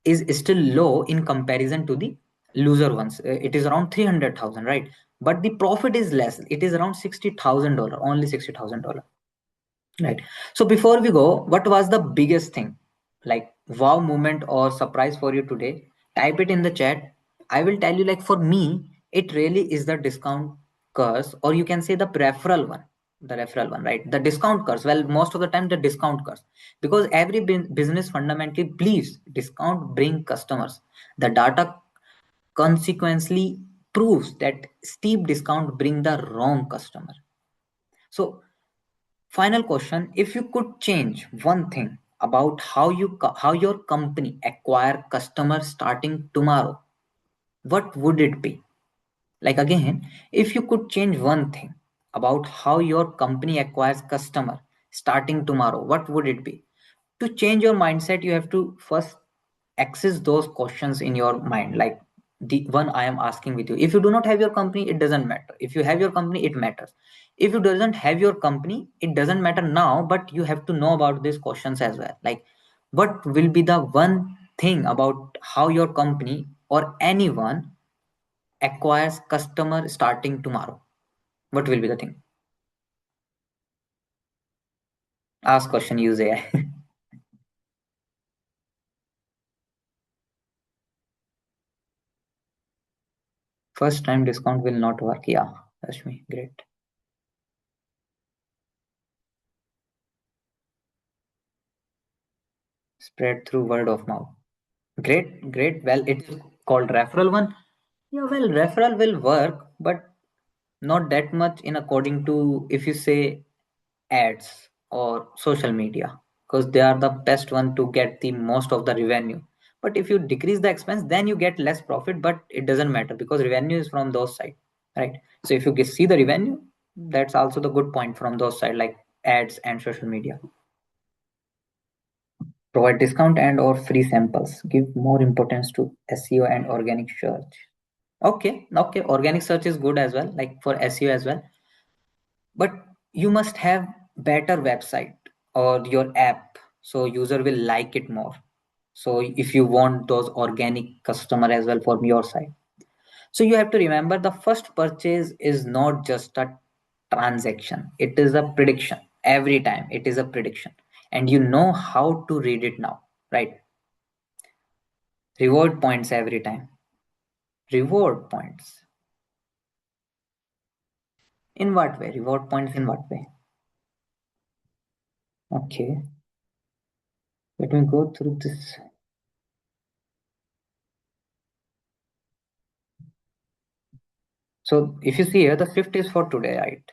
A: is still low in comparison to the loser ones. It is around 300,000, right? But the profit is less, it is around $60,000, only $60,000, right? So before we go, what was the biggest thing, like wow moment or surprise for you today? Type it in the chat. I will tell you, like for me, it really is the discount curse, or you can say the referral one, right? The discount curse. Well, most of the time the discount curse, because every business fundamentally believes discount bring customers. The data consequently proves that steep discount bring the wrong customer. So final question, if you could change one thing about how your company acquire customers starting tomorrow, what would it be? Like again, if you could change one thing about how your company acquires customer starting tomorrow, what would it be? To change your mindset, you have to first access those questions in your mind, like the one I am asking with you. If you do not have your company, it doesn't matter. If you have your company, it matters. If you doesn't have your company, it doesn't matter now, but you have to know about these questions as well. Like, what will be the one thing about how your company or anyone acquires customer starting tomorrow? What will be the thing? Ask question, use AI. First time discount will not work. Yeah, that's me. Great. Spread through word of mouth. Great, great. Well, it is called referral one. Yeah, well, referral will work, but not that much in according to if you say ads or social media. because they are the best one to get the most of the revenue. But if you decrease the expense, then you get less profit, but it doesn't matter because revenue is from those side, right? So if you see the revenue, that's also the good point from those side, like ads and social media. Provide discount and or free samples. Give more importance to SEO and organic search. Okay, organic search is good as well, like for SEO as well. But you must have better website or your app so user will like it more. So if you want those organic customer as well from your side, so you have to remember the first purchase is not just a transaction, it is a prediction. Every time it is a prediction, and you know how to read it now, right? Reward points every time. Reward points. In what way? Reward points in what way? Okay, let me go through this. So if you see here, the fifth is for today, right?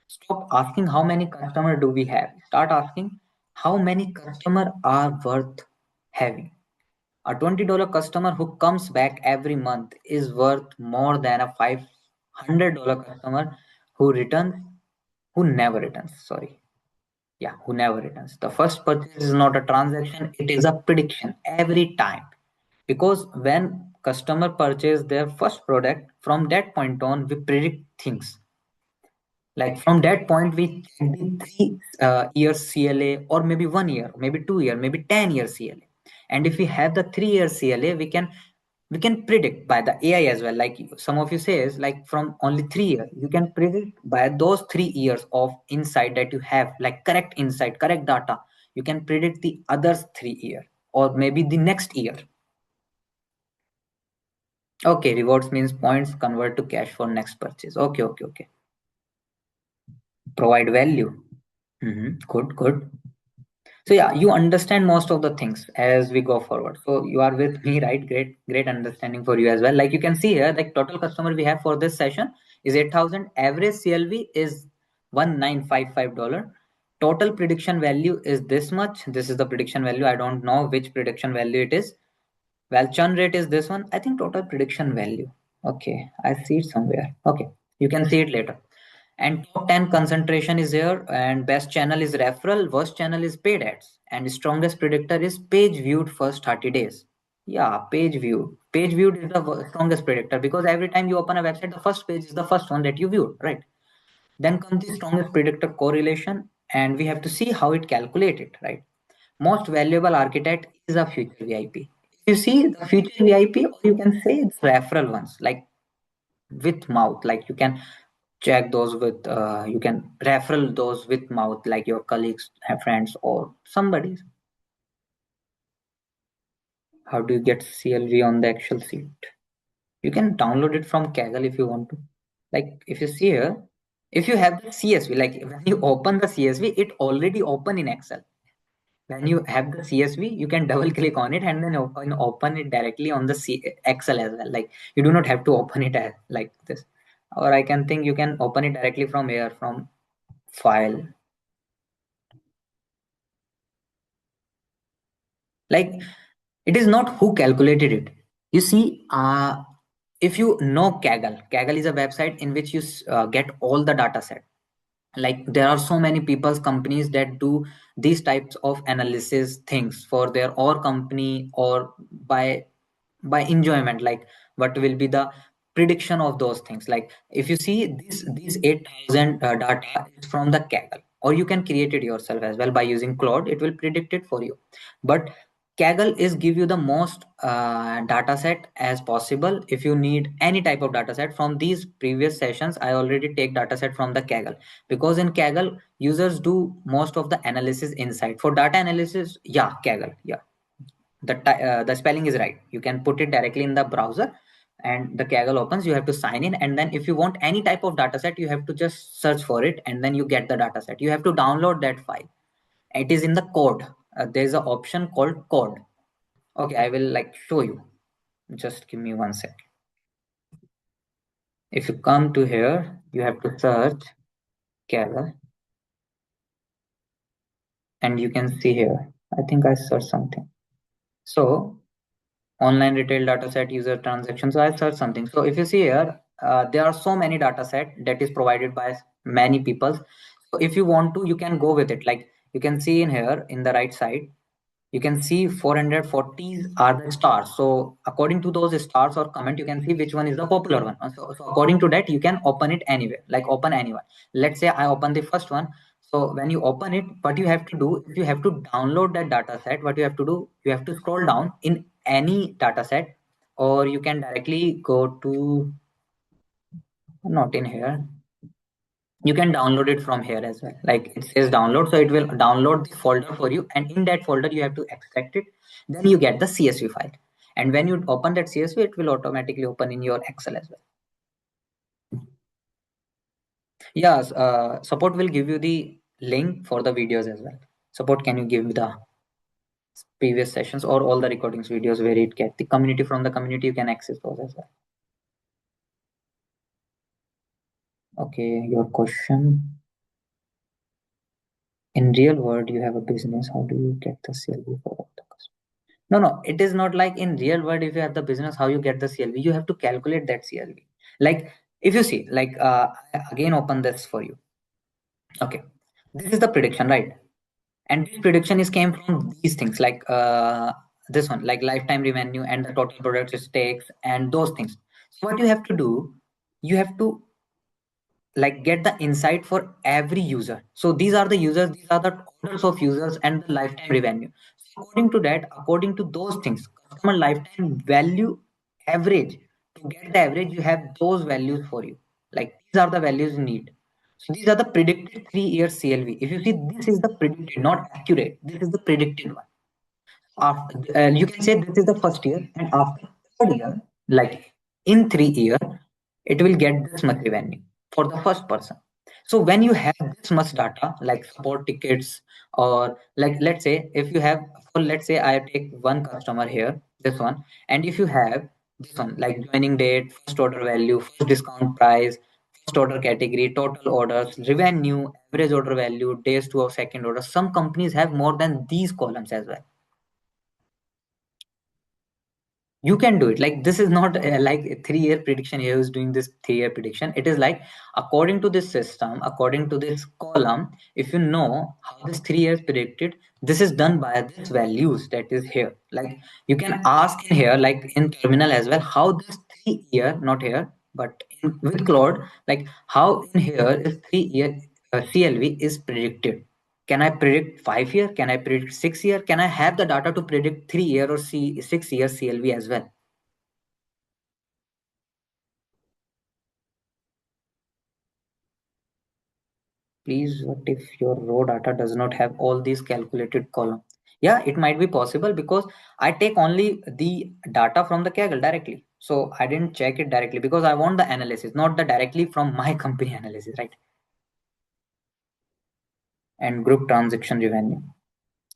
A: Stop asking how many customer do we have. Start asking how many customer are worth having. A $20 customer who comes back every month is worth more than a $500 customer who returns, who never returns. Sorry. Yeah, who never returns. The first purchase is not a transaction, it is a prediction every time. Because when customer purchase their first product, from that point on, we predict things. Like from that point, we check the 3 years CLA, or maybe 1 year, maybe 2 year, maybe 10 years CLA. And if we have the 3 year CLA, we can predict by the AI as well. Like some of you says, like from only 3 years, you can predict by those 3 years of insight that you have, like correct insight, correct data. You can predict the others 3 year or maybe the next year. Okay, rewards means points convert to cash for next purchase. Okay. Provide value. Good, good. So yeah, you understand most of the things as we go forward. So you are with me, right? Great understanding for you as well. Like you can see here, like total customer we have for this session is 8,000. Average CLV is $1955. Total prediction value is this much. This is the prediction value. I don't know which prediction value it is. Well, churn rate is this one. I think total prediction value. Okay, I see it somewhere. Okay, you can see it later. And top 10 concentration is here, and best channel is referral, worst channel is paid ads, and strongest predictor is page viewed first 30 days. Yeah, page viewed. Page viewed is the strongest predictor because every time you open a website, the first page is the first one that you viewed, right? Then comes the strongest predictor correlation, and we have to see how it calculated, right? Most valuable architect is a future VIP. If you see the future VIP, or you can say it's referral ones, like with mouth, like you can check those with, you can referral those with mouth, like your colleagues, friends, or somebody. How do you get CLV on the Excel sheet? You can download it from Kaggle if you want to. Like if you see here, if you have the CSV, like when you open the CSV, it already open in Excel. When you have the CSV, you can double click on it and then open it directly on the Excel as well. Like you do not have to open it like this. Or I can think you can open it directly from here, from file. Like it is not who calculated it. You see, if you know Kaggle is a website in which you get all the data set. Like there are so many people's companies that do these types of analysis things for their or company, or by enjoyment, like what will be the prediction of those things. Like if you see these 8,000 data is from the Kaggle, or you can create it yourself as well by using Claude. It will predict it for you. But Kaggle is give you the most data set as possible. If you need any type of data set from these previous sessions, I already take data set from the Kaggle, because in Kaggle users do most of the analysis inside. For data analysis, yeah, Kaggle, yeah, the spelling is right. You can put it directly in the browser, and the Kaggle opens. You have to sign in, and then if you want any type of data set, you have to just search for it, and then you get the data set. You have to download that file. It is in the code. There's an option called code. Okay, I will like show you. Just give me 1 second. If you come to here, you have to search Kaggle, and you can see here. I think I searched something. So online retail data set, user transactions. So I searched something. So if you see here, there are so many data set that is provided by many people. So if you want to, you can go with it. Like you can see in here in the right side, you can see 440 are the stars. So according to those stars or comment, you can see which one is the popular one. So according to that, you can open it anywhere, like open anyone. Let's say I open the first one. So when you open it, what you have to do, if you have to download that data set, what you have to do, you have to scroll down in any data set, or you can directly go to, not in here, you can download it from here as well. Like it says download, so it will download the folder for you, and in that folder you have to extract it. Then you get the CSV file, and when you open that CSV, it will automatically open in your Excel as well. Yes, support will give you the link for the videos as well. Support, can you give me the previous sessions or all the recordings videos where it get the community, from the community you can access those as well. Okay, your question. In real world you have a business, how do you get the CLV for all the customers? No, no, it is not like in real world. If you have the business, how you get the CLV, you have to calculate that CLV. Like if you see, like I again open this for you. Okay, this is the prediction, right? And this prediction is came from these things, like this one, like lifetime revenue and the total product stakes and those things. So what you have to do, you have to like get the insight for every user. So these are the users, these are the orders of users and the lifetime revenue. So according to that, according to those things, customer lifetime value average, to get the average, you have those values for you. Like these are the values you need. So these are the predicted 3 year CLV. If you see, this is the predicted, not accurate. This is the predicted one. After you can say this is the first year, and after third year, like in 3 year, it will get this much revenue for the first person. So when you have this much data, like support tickets, or like let's say if you have, for let's say I take one customer here, this one, and if you have this one, like joining date, first order value, first discount price, first order category, total orders, revenue, average order value, days to of second order. Some companies have more than these columns as well. You can do it. Like this is not like a 3 year prediction here is doing this 3 year prediction. It is like according to this system, according to this column, if you know how this 3 years predicted, this is done by this values that is here. Like you can ask in here, like in terminal as well, how this 3 year, not here but with Claude, like how in here is 3 year CLV is predicted. Can I predict 5 year? Can I predict 6 year? Can I have the data to predict 3 year or 6 year CLV as well? Please, what if your raw data does not have all these calculated columns? Yeah, it might be possible because I take only the data from the Kaggle directly. So I didn't check it directly because I want the analysis, not the directly from my company analysis, right? And group transaction revenue.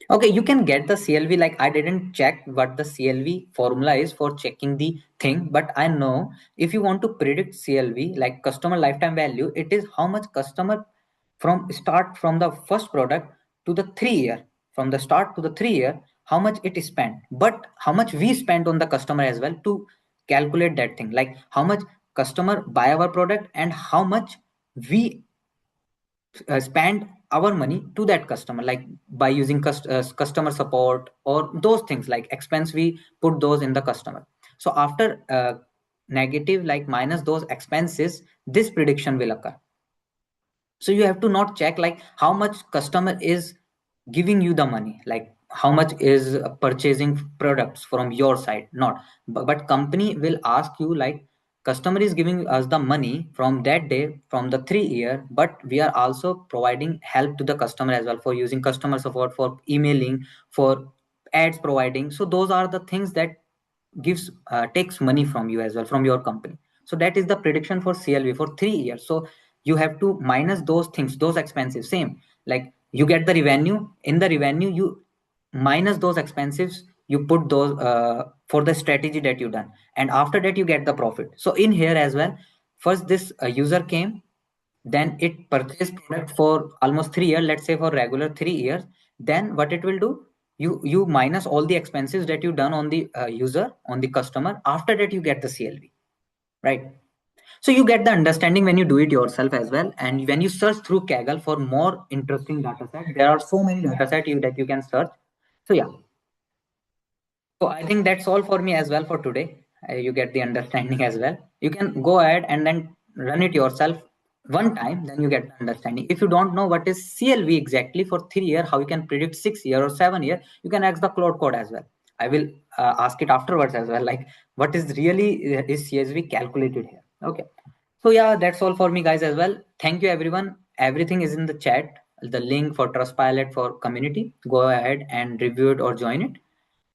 A: Okay, you can get the CLV. Like I didn't check what the CLV formula is for checking the thing, but I know if you want to predict CLV, like customer lifetime value, it is how much customer from start from the first product to the 3 year, from the start to the 3 year, how much it is spent, but how much we spent on the customer as well to calculate that thing. Like how much customer buy our product and how much we spend our money to that customer, like by using customer support or those things, like expense we put those in the customer. So after negative, like minus those expenses, this prediction will occur. So you have to not check like how much customer is giving you the money, like how much is purchasing products from your side, not, but company will ask you like customer is giving us the money from that day, from the 3 year, but we are also providing help to the customer as well, for using customer support, for emailing, for ads providing. So those are the things that gives takes money from you as well, from your company. So that is the prediction for CLV for 3 years. So you have to minus those things, those expenses, same like you get the revenue, in the revenue you minus those expenses, you put those for the strategy that you done, and after that you get the profit. So in here as well, first this user came, then it purchased product for almost 3 years, let's say for regular 3 years. Then what it will do, You minus all the expenses that you done on the user, on the customer. After that you get the CLV, right? So you get the understanding when you do it yourself as well. And when you search through Kaggle for more interesting data set, there are so many data set that you can search. So yeah, so I think that's all for me as well for today. You get the understanding as well. You can go ahead and then run it yourself one time, then you get the understanding. If you don't know what is CLV exactly for 3 year, how you can predict 6 year or 7 year, you can ask the Claude code as well. I will ask it afterwards as well, like what is really is CSV calculated here. Okay. So yeah, that's all for me guys as well. Thank you everyone. Everything is in the chat. The link for Trustpilot for community. Go ahead and review it or join it.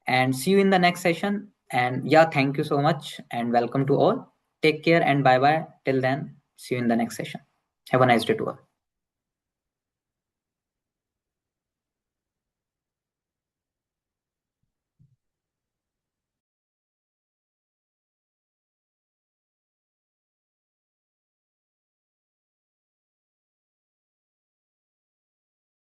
A: And see you in the next session. And yeah, thank you so much and welcome to all. Take care and bye bye. Till then, see you in the next session. Have a nice day to all.